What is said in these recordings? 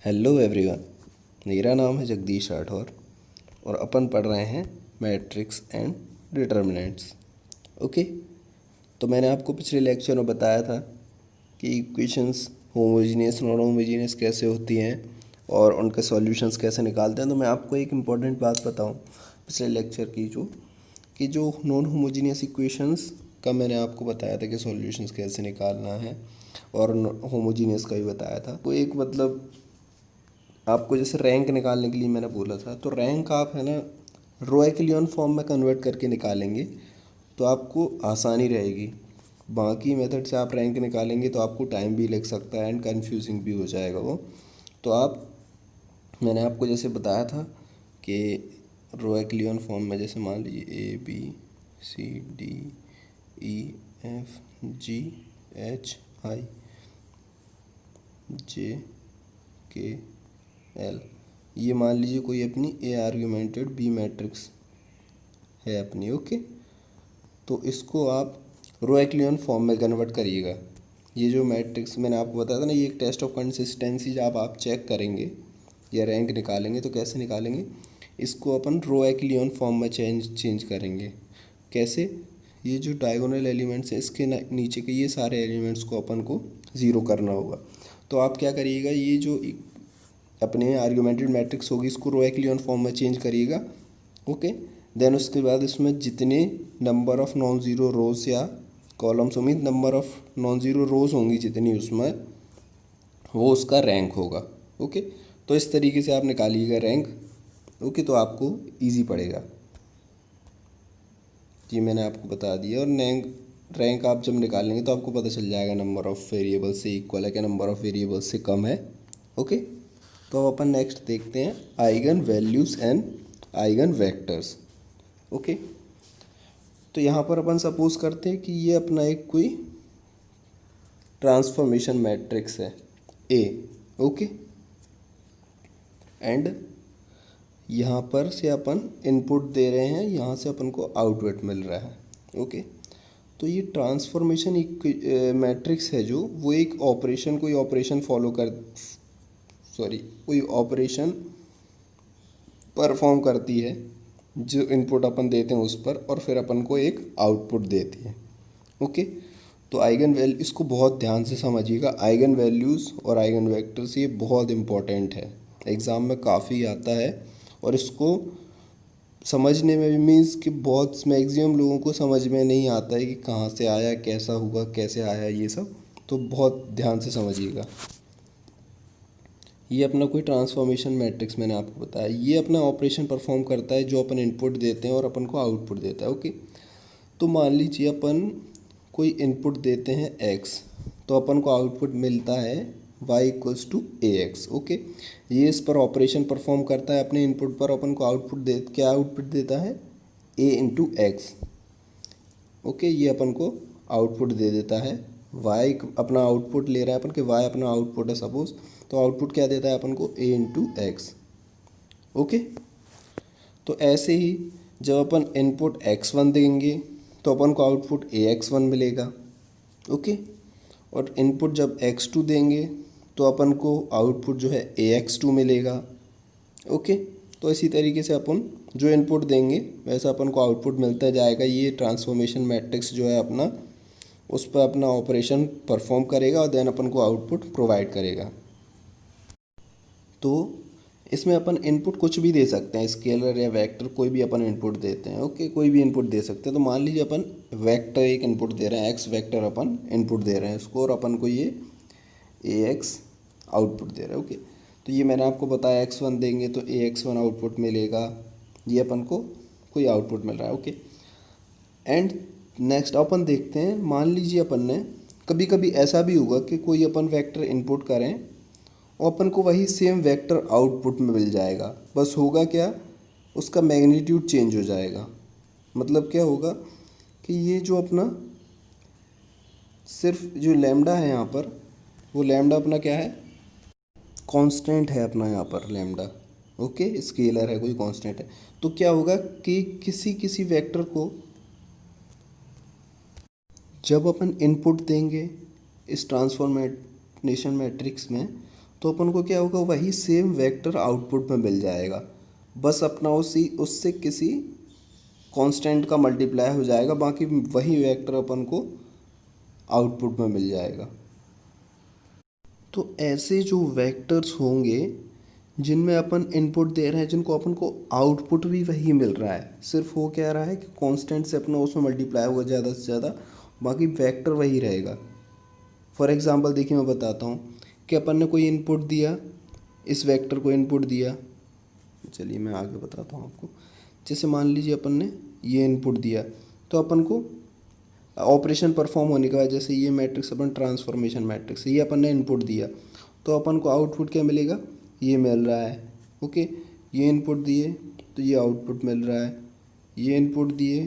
Hello everyone, मेरा नाम है जगदीश राठौर और अपन पढ़ रहे हैं मैट्रिक्स एंड डिटर्मिनेंट्स। ओके, तो मैंने आपको पिछले लेक्चर में बताया था कि इक्वेशंस होमोजीनियस नॉन होमोजीनियस कैसे होती हैं और उनके सॉल्यूशंस कैसे निकालते हैं। तो मैं आपको एक इम्पॉर्टेंट बात बताऊं पिछले लेक्चर की, जो नॉन होमोजीनियस इक्वेशंस का मैंने आपको बताया था कि सॉल्यूशंस कैसे निकालना है, और होमोजीनियस का भी बताया था। वो एक मतलब आपको जैसे रैंक निकालने के लिए मैंने बोला था, तो रैंक आप है ना रो एक्लियन फॉर्म में कन्वर्ट करके निकालेंगे तो आपको आसानी रहेगी। बाकी मेथड से आप रैंक निकालेंगे तो आपको टाइम भी लग सकता है एंड कंफ्यूजिंग भी हो जाएगा वो। तो मैंने आपको जैसे बताया था कि रो एक्लियन फॉर्म में जैसे मान लीजिए ABCDEFGHI JKL, ये मान लीजिए कोई अपनी ए आर्ग्यूमेंटेड बी मैट्रिक्स है अपनी। ओके, तो इसको आप रो एक्लियन फॉर्म में कन्वर्ट करिएगा। ये जो मैट्रिक्स मैंने आपको बताया था ना, ये एक टेस्ट ऑफ कंसिस्टेंसी जब आप चेक करेंगे या रैंक निकालेंगे तो कैसे निकालेंगे, इसको अपन रो एक्लियन फॉर्म में चेंज करेंगे। कैसे? ये जो डायगोनल एलिमेंट्स हैं इसके नीचे के ये सारे एलिमेंट्स को अपन को ज़ीरो करना होगा। तो आप क्या करिएगा, ये जो अपने आर्ग्यूमेंटेड मैट्रिक्स होगी इसको रो एक्लियन फॉर्म में चेंज करिएगा। ओके, देन उसके बाद इसमें जितने नंबर ऑफ़ नॉन ज़ीरो रोज़ या कॉलम्स होंगी, नंबर ऑफ़ नॉन ज़ीरो रोज़ होंगी जितनी, उसमें वो उसका रैंक होगा। ओके, तो इस तरीके से आप निकालिएगा रैंक। ओके, तो आपको इजी पड़ेगा। ये मैंने आपको बता दिया। और रैंक आप जब निकालेंगे तो आपको पता चल जाएगा नंबर ऑफ़ वेरिएबल से इक्वल है क्या नंबर ऑफ़ वेरिएबल से कम है। ओके, तो अब अपन नेक्स्ट देखते हैं eigen values and eigen vectors. Okay, तो यहाँ पर अपन सपोज करते हैं कि ये अपना एक कोई ट्रांसफॉर्मेशन मैट्रिक्स है ए। ओके, एंड यहाँ पर से अपन इनपुट दे रहे हैं, यहाँ से अपन को आउटपुट मिल रहा है। ओके, तो ये ट्रांसफॉर्मेशन मैट्रिक्स है जो वो एक ऑपरेशन कोई ऑपरेशन परफॉर्म करती है जो इनपुट अपन देते हैं उस पर, और फिर अपन को एक आउटपुट देती है। ओके, तो आइगन वैल्यू इसको बहुत ध्यान से समझिएगा। आइगन वैल्यूज़ और आइगन वेक्टर्स ये बहुत इम्पोर्टेंट है, एग्ज़ाम में काफ़ी आता है। और इसको समझने में भी मीन्स कि बहुत मैक्सिमम लोगों को समझ में नहीं आता है कि कहाँ से आया, कैसा हुआ, कैसे आया, ये सब तो बहुत ध्यान से समझिएगा। ये अपना कोई ट्रांसफॉर्मेशन मैट्रिक्स मैंने आपको बताया, ये अपना ऑपरेशन परफॉर्म करता है जो अपन इनपुट देते हैं और अपन को आउटपुट देता है। ओके, तो मान लीजिए अपन कोई इनपुट देते हैं x, तो अपन को आउटपुट मिलता है y equals to AX। Okay, ये इस पर ऑपरेशन परफॉर्म करता है अपने इनपुट पर, अपन को क्या आउटपुट देता है a इंटू एक्स। ओके, ये अपन को आउटपुट दे देता है। y अपना आउटपुट ले रहा है अपन के, y अपना आउटपुट है सपोज, तो आउटपुट क्या देता है अपन को a इंटू एक्स। ओके, तो ऐसे ही जब अपन इनपुट x1 देंगे तो अपन को आउटपुट AX1 मिलेगा। ओके, और इनपुट जब x2 देंगे तो अपन को आउटपुट जो है AX2 मिलेगा। ओके, तो इसी तरीके से अपन जो इनपुट देंगे वैसा अपन को आउटपुट मिलता जाएगा। ये ट्रांसफॉर्मेशन मैट्रिक्स जो है अपना, उस पर अपना ऑपरेशन परफॉर्म करेगा और देन अपन को आउटपुट प्रोवाइड करेगा। तो इसमें अपन इनपुट कुछ भी दे सकते हैं, स्केलर या वेक्टर कोई भी अपन इनपुट देते हैं। ओके, कोई भी इनपुट दे सकते हैं। तो मान लीजिए अपन वेक्टर एक इनपुट दे रहे हैं, एक्स वेक्टर अपन इनपुट दे रहे हैं इसको, और अपन को ये AX आउटपुट दे रहे हैं। ओके, तो ये मैंने आपको बताया x1 देंगे तो AX1 आउटपुट मिलेगा, ये अपन को कोई आउटपुट मिल रहा है। ओके, एंड नेक्स्ट अपन देखते हैं, मान लीजिए अपन ने कभी कभी ऐसा भी होगा कि कोई अपन वेक्टर इनपुट करें और अपन को वही सेम वेक्टर आउटपुट में मिल जाएगा। बस होगा क्या, उसका मैग्नीट्यूड चेंज हो जाएगा। मतलब क्या होगा कि ये जो अपना सिर्फ जो लैम्डा है यहाँ पर, वो लैम्डा अपना क्या है, कांस्टेंट है अपना यहाँ पर लैम्डा। ओके, स्केलर है, कोई कांस्टेंट है। तो क्या होगा कि किसी किसी वेक्टर को जब अपन इनपुट देंगे इस ट्रांसफॉर्मेशन मैट्रिक्स में, तो अपन को क्या होगा, वही सेम वेक्टर आउटपुट में मिल जाएगा, बस अपना उससे किसी कांस्टेंट का मल्टीप्लाई हो जाएगा, बाकी वही वेक्टर अपन को आउटपुट में मिल जाएगा। तो ऐसे जो वेक्टर्स होंगे जिनमें अपन इनपुट दे रहे हैं, जिनको अपन को आउटपुट भी वही मिल रहा है, सिर्फ हो क्या रहा है कि कांस्टेंट से अपना उसमें मल्टीप्लाई होगा ज़्यादा से ज़्यादा, बाकी वेक्टर वही रहेगा। फॉर एग्जांपल देखिए मैं बताता हूँ कि अपन ने कोई इनपुट दिया, इस वेक्टर को इनपुट दिया, चलिए मैं आगे बताता हूँ आपको। जैसे मान लीजिए अपन ने ये इनपुट दिया, तो अपन को ऑपरेशन परफॉर्म होने के बाद, जैसे ये मैट्रिक्स अपन ट्रांसफॉर्मेशन मैट्रिक्स, ये अपन ने इनपुट दिया, तो अपन को आउटपुट क्या मिलेगा, ये मिल रहा है। ओके, ये इनपुट दिए तो ये आउटपुट मिल रहा है, ये इनपुट दिए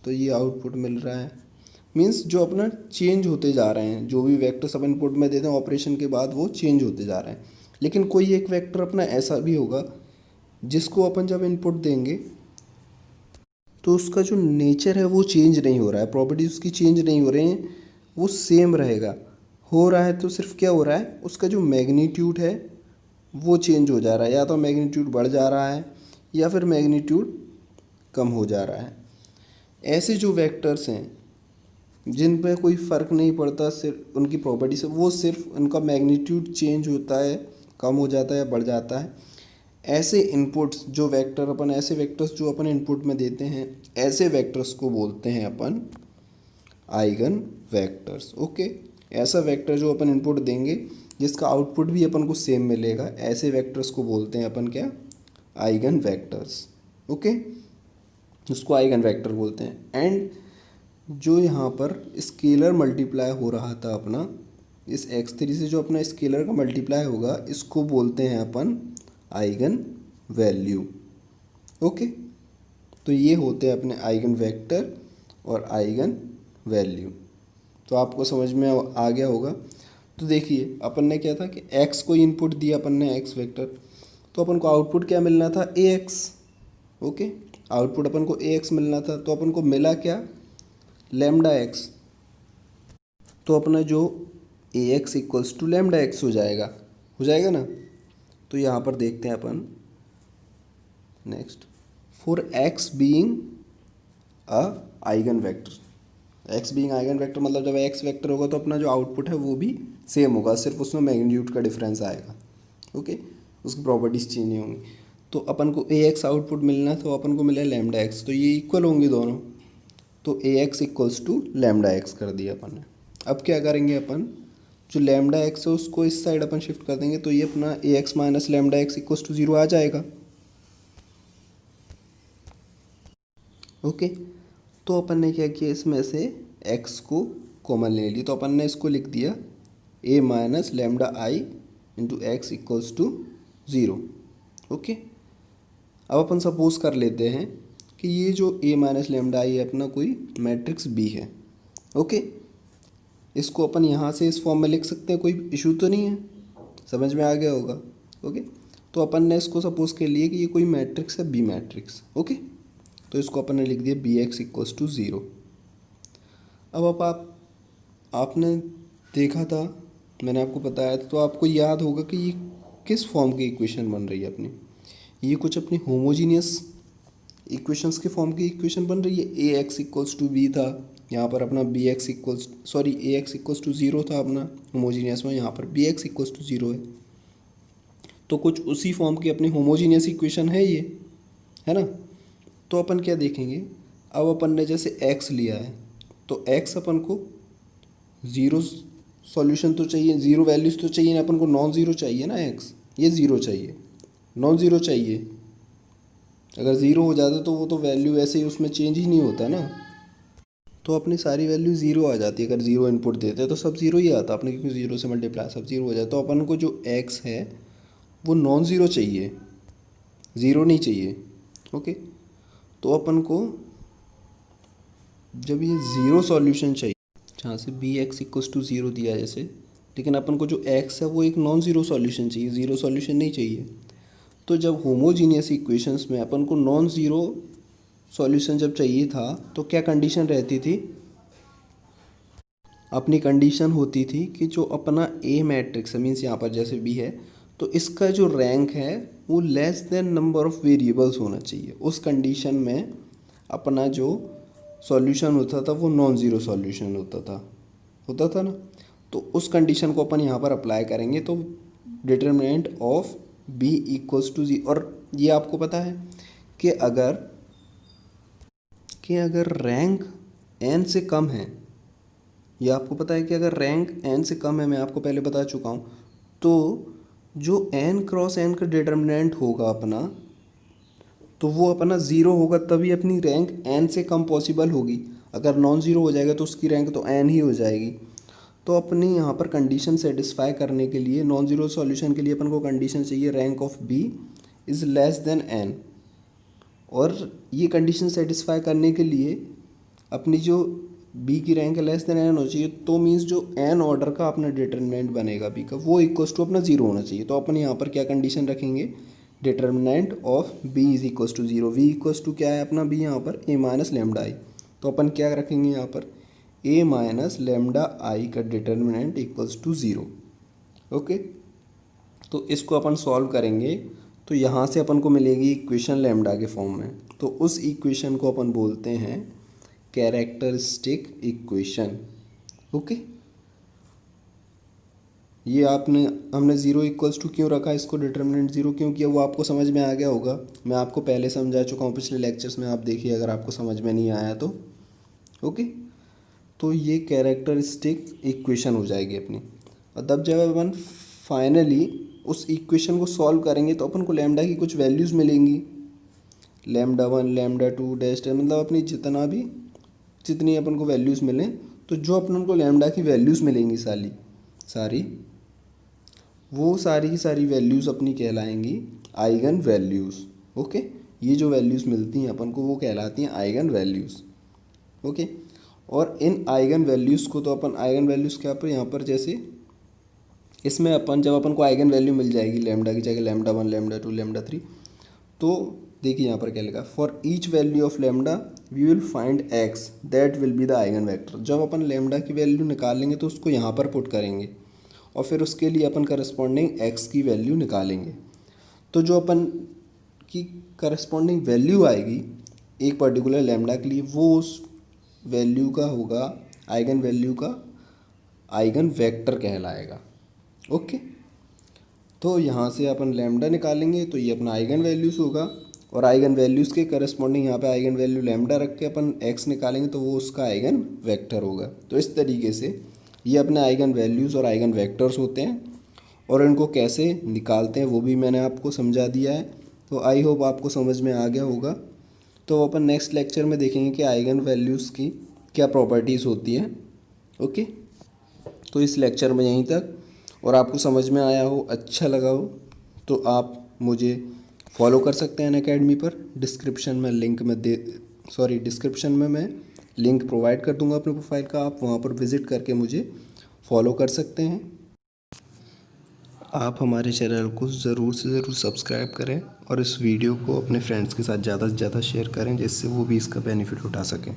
तो ये आउटपुट मिल रहा है। मीन्स जो अपना चेंज होते जा रहे हैं, जो भी वेक्टर्स अपन इनपुट में देते हैं ऑपरेशन के बाद वो चेंज होते जा रहे हैं। लेकिन कोई एक वेक्टर अपना ऐसा भी होगा जिसको अपन जब इनपुट देंगे तो उसका जो नेचर है वो चेंज नहीं हो रहा है, प्रॉपर्टीज उसकी चेंज नहीं हो रही हैं, वो सेम रहेगा। हो रहा है तो सिर्फ क्या हो रहा है, उसका जो मैग्नीट्यूड है वो चेंज हो जा रहा है, या तो मैग्नीट्यूड बढ़ जा रहा है या फिर मैग्नीट्यूड कम हो जा रहा है। ऐसे जो वेक्टर्स हैं जिन पे कोई फ़र्क नहीं पड़ता सिर्फ उनकी प्रॉपर्टी से, वो सिर्फ उनका मैग्नीट्यूड चेंज होता है, कम हो जाता है या बढ़ जाता है। ऐसे इनपुट्स जो वेक्टर अपन, ऐसे वेक्टर्स जो अपन इनपुट में देते हैं, ऐसे वेक्टर्स को बोलते हैं अपन आइगन वेक्टर्स। ओके, ऐसा वेक्टर जो अपन इनपुट देंगे जिसका आउटपुट भी अपन को सेम मिलेगा, ऐसे वेक्टर्स को बोलते हैं अपन क्या, आइगन वेक्टर्स। ओके, उसको आइगन वेक्टर बोलते हैं। एंड जो यहाँ पर स्केलर मल्टीप्लाई हो रहा था अपना, इस x3 से जो अपना स्केलर का मल्टीप्लाई होगा, इसको बोलते हैं अपन आइगन वैल्यू। ओके, तो ये होते हैं अपने आइगन वेक्टर और आइगन वैल्यू। तो आपको समझ में आ गया होगा। तो देखिए अपन ने क्या था कि x को इनपुट दिया अपन ने, x वेक्टर, तो अपन को आउटपुट क्या मिलना था, ax। ओके, आउटपुट अपन को ax मिलना था, तो अपन को मिला क्या, लैम्डा x। तो अपना जो ax equals to lambda x हो जाएगा ना। तो यहाँ पर देखते हैं अपन next, for x being a eigen vector. x being eigen vector मतलब जब x वेक्टर होगा तो अपना जो आउटपुट है वो भी सेम होगा, सिर्फ उसमें मैग्नीट्यूड का डिफरेंस आएगा। ओके, उसकी प्रॉपर्टीज चेंज नहीं होंगी। तो अपन को ax आउटपुट मिलना, तो अपन को मिला लैम्डा x, तो ये इक्वल होंगे दोनों, तो ax equals to lambda x कर दिया अपन ने। अब क्या करेंगे अपन, जो लैम्डा x है उसको इस साइड अपन शिफ्ट कर देंगे, तो ये अपना ax minus lambda x equals to 0 आ जाएगा। ओके, तो अपन ने क्या किया, इसमें से x को कॉमन ले लिया, तो अपन ने इसको लिख दिया a minus lambda I into X equals to 0। Okay, अब अपन सपोज कर लेते हैं कि ये जो a माइनस लैम्डा आई है अपना कोई मैट्रिक्स B है। ओके, इसको अपन यहाँ से इस फॉर्म में लिख सकते हैं, कोई इशू तो नहीं है, समझ में आ गया होगा। ओके, तो अपन ने इसको सपोज कर लिए कि ये कोई मैट्रिक्स है, B मैट्रिक्स। ओके, तो इसको अपन ने लिख दिया bx इक्वल्स टू 0। अब आपने देखा था, मैंने आपको बताया था, तो आपको याद होगा कि ये किस फॉर्म की इक्वेशन बन रही है अपनी, ये कुछ अपनी होमोजीनियस इक्वेशंस के फॉर्म की इक्वेशन बन रही है। ax इक्वल्स टू b था, यहाँ पर अपना ax इक्वल्स टू 0 था अपना होमोजीनियस में, यहाँ पर bx इक्वल्स टू 0 है। तो कुछ उसी फॉर्म की अपनी होमोजीनियस इक्वेशन है ये, है ना। तो अपन क्या देखेंगे, अब अपन ने जैसे x लिया है, तो x अपन को 0 सॉल्यूशन तो चाहिए, 0 वैल्यूज तो चाहिए ना अपन को, नॉन ज़ीरो चाहिए ना x, ये 0 चाहिए, नॉन ज़ीरो चाहिए। अगर 0 हो जाता तो वो तो वैल्यू ऐसे ही उसमें चेंज ही नहीं होता ना, तो अपनी सारी वैल्यू 0 आ जाती है। अगर 0 इनपुट देते तो सब 0 ही आता अपने, क्योंकि 0 से मल्टीप्लाई सब 0 हो जाए। तो अपन को जो x है वो नॉन ज़ीरो चाहिए, 0 नहीं चाहिए। ओके, तो अपन को जब ये 0 सॉल्यूशन चाहिए, जहाँ से bx इक्वल्स टू 0 दिया जैसे, लेकिन अपन को जो x है वो एक नॉन ज़ीरो सॉल्यूशन चाहिए, 0 सॉल्यूशन नहीं चाहिए। तो जब होमोजीनियस इक्वेशंस में अपन को नॉन ज़ीरो सॉल्यूशन जब चाहिए था, तो क्या कंडीशन रहती थी, अपनी कंडीशन होती थी कि जो अपना A मैट्रिक्स है, मीन्स यहाँ पर जैसे B है, तो इसका जो रैंक है वो less than number of variables होना चाहिए। उस कंडीशन में अपना जो सॉल्यूशन होता था वो नॉन ज़ीरो सॉल्यूशन होता था ना। तो उस कंडीशन को अपन यहाँ पर अप्लाई करेंगे तो determinant of B equals to G. और ये आपको पता है कि अगर रैंक एन से कम है, ये आपको पता है कि अगर रैंक एन से कम है, मैं आपको पहले बता चुका हूँ, तो जो एन क्रॉस एन का डिटर्मिनेंट होगा अपना, तो वो अपना ज़ीरो होगा, तभी अपनी रैंक एन से कम पॉसिबल होगी। अगर नॉन ज़ीरो हो जाएगा तो उसकी रैंक तो एन ही हो जाएगी। तो अपनी यहाँ पर कंडीशन सेटिस्फाई करने के लिए, नॉन ज़ीरो सॉल्यूशन के लिए अपन को कंडीशन चाहिए rank of B is less than N. और ये कंडीशन सेटिस्फाई करने के लिए अपनी जो बी की रैंक लेस देन एन होनी चाहिए, तो मीन्स जो एन ऑर्डर का अपना डिटर्मिनेंट बनेगा बी का वो इक्वल्स टू अपना ज़ीरो होना चाहिए। तो अपन यहाँ पर क्या कंडीशन रखेंगे, determinant of B is equals to zero. V equals to क्या है अपना बी यहाँ पर ए माइनस लेमडा आई। तो अपन क्या रखेंगे यहाँ पर, ए माइनस लेमडा आई का determinant equals to zero. Okay, तो इसको अपन सॉल्व करेंगे तो यहाँ से अपन को मिलेगी इक्वेशन लेमडा के फॉर्म में। तो उस इक्वेशन को अपन बोलते हैं कैरेक्टरिस्टिक इक्वेशन। ओके, ये हमने ज़ीरो इक्वल्स टू क्यों रखा, इसको डिटर्मिनेंट ज़ीरो क्यों किया, वो आपको समझ में आ गया होगा। मैं आपको पहले समझा चुका हूँ पिछले लेक्चर्स में, आप देखिए अगर आपको समझ में नहीं आया तो। ओके, तो ये कैरेक्टरिस्टिक इक्वेशन हो जाएगी अपनी। और तब जब अपन फाइनली उस इक्वेशन को सॉल्व करेंगे तो अपन को लैम्डा की कुछ वैल्यूज़ मिलेंगी, lambda one, lambda to, dash, मतलब अपनी जितनी अपन को वैल्यूज़ मिलें, तो जो अपन को लैम्डा की वैल्यूज़ मिलेंगी सारी वो सारी की सारी वैल्यूज़ अपनी कहलाएंगी आइगन वैल्यूज़। ओके, ये जो वैल्यूज़ मिलती हैं अपन को वो कहलाती हैं आइगन वैल्यूज़। ओके, और इन आइगन वैल्यूज़ को तो अपन आइगन वैल्यूज़ क्या पर यहाँ पर जैसे इसमें जब अपन को आइगन वैल्यू मिल जाएगी लैम्डा की जगह lambda one, lambda two, lambda three, तो देखिए यहाँ पर क्या लिखा, for each value of lambda we will find X that will be the eigen vector. जब अपन लैम्डा की वैल्यू निकालेंगे तो उसको यहाँ पर पुट करेंगे और फिर उसके लिए अपन करस्पॉन्डिंग एक्स की वैल्यू निकालेंगे। तो जो अपन की करस्पॉन्डिंग वैल्यू आएगी एक पर्टिकुलर लैम्डा के लिए, वो उस वैल्यू का होगा, आइगन वैल्यू का आइगन वेक्टर कहलाएगा। ओके, तो यहाँ से अपन लैम्डा निकालेंगे तो ये अपना आइगन वैल्यूज़ होगा, और आइगन वैल्यूज़ के करस्पॉन्डिंग यहाँ पे आइगन वैल्यू लैम्डा रख के अपन एक्स निकालेंगे तो वो उसका आइगन वेक्टर होगा। तो इस तरीके से ये अपने आइगन वैल्यूज़ और आइगन वेक्टर्स होते हैं, और इनको कैसे निकालते हैं वो भी मैंने आपको समझा दिया है। तो आई होप आपको समझ में आ गया होगा। तो अपन नेक्स्ट लेक्चर में देखेंगे कि आइगन वैल्यूज़ की क्या प्रॉपर्टीज़ होती हैं। ओके, तो इस लेक्चर में यहीं तक, और आपको समझ में आया हो, अच्छा लगा हो, तो आप मुझे फॉलो कर सकते हैं अनअकैडमी पर। डिस्क्रिप्शन में मैं लिंक प्रोवाइड कर दूंगा अपने प्रोफाइल का, आप वहां पर विज़िट करके मुझे फॉलो कर सकते हैं। आप हमारे चैनल को ज़रूर से ज़रूर सब्सक्राइब करें और इस वीडियो को अपने फ्रेंड्स के साथ ज़्यादा से ज़्यादा शेयर करें, जिससे वो भी इसका बेनिफिट उठा सकें।